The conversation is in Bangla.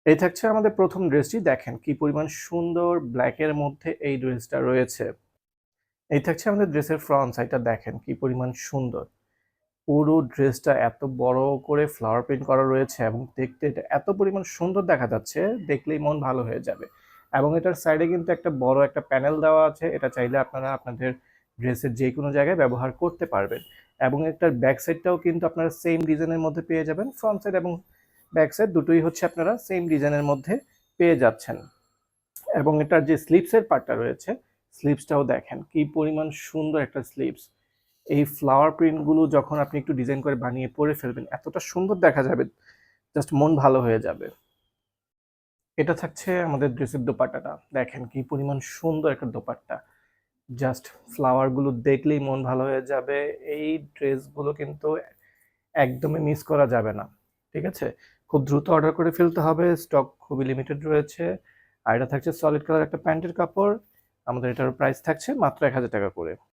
এই থাকছে আমাদের প্রথম ড্রেসটি। দেখেন কি পরিমাণ সুন্দর ব্ল্যাকের মধ্যে এই ড্রেসটা রয়েছে। এই থাকছে আমাদের ড্রেসের ফ্রন্ট সাইডটা। দেখেন কি পরিমাণ সুন্দর। পুরো ড্রেসটা এত বড় করে ফ্লাওয়ার প্রিন্ট করা রয়েছে এবং দেখতে এটা এত পরিমাণ সুন্দর দেখা যাচ্ছে, দেখলেই মন ভালো হয়ে যাবে। এবং এটার সাইডে কিন্তু একটা বড় একটা প্যানেল দেওয়া আছে, এটা চাইলে আপনারা আপনাদের ড্রেসের যে কোনো জায়গায় ব্যবহার করতে পারবেন। এবং এটার ব্যাক সাইডটাও কিন্তু আপনারা সেম ডিজাইনের মধ্যে পেয়ে যাবেন। ফ্রন্ট সাইড এবং ব্যাক সাইড দুটোই হচ্ছে আপনারা সেম ডিজাইনের মধ্যে পেয়ে যাচ্ছেন। এবং এটার যে স্লিপসের পার্টটা রয়েছে, স্লিপসটাও দেখেন কি পরিমাণ সুন্দর একটা স্লিপস। এই ফ্লাওয়ার প্রিন্টগুলো যখন আপনি একটু ডিজাইন করে বানিয়ে পরে ফেলবেন, এতটা সুন্দর দেখা যাবে, জাস্ট মন ভালো হয়ে যাবে। এটা থাকছে আমাদের ড্রেসের দোপাট্টাটা। দেখেন কি পরিমাণ সুন্দর একটা দোপাট্টা। জাস্ট ফ্লাওয়ারগুলো দেখলেই মন ভালো হয়ে যাবে। এই ড্রেসগুলো কিন্তু একদমই মিস করা যাবে না। ঠিক আছে? খুব দ্রুত অর্ডার করে ফেলতে হবে। স্টক খুবই লিমিটেড রয়েছে। আর এটা থাকছে সলিড কালার একটা প্যান্টের কাপড়। আমাদের এটার প্রাইস থাকছে মাত্র ৳১,০০০ করে।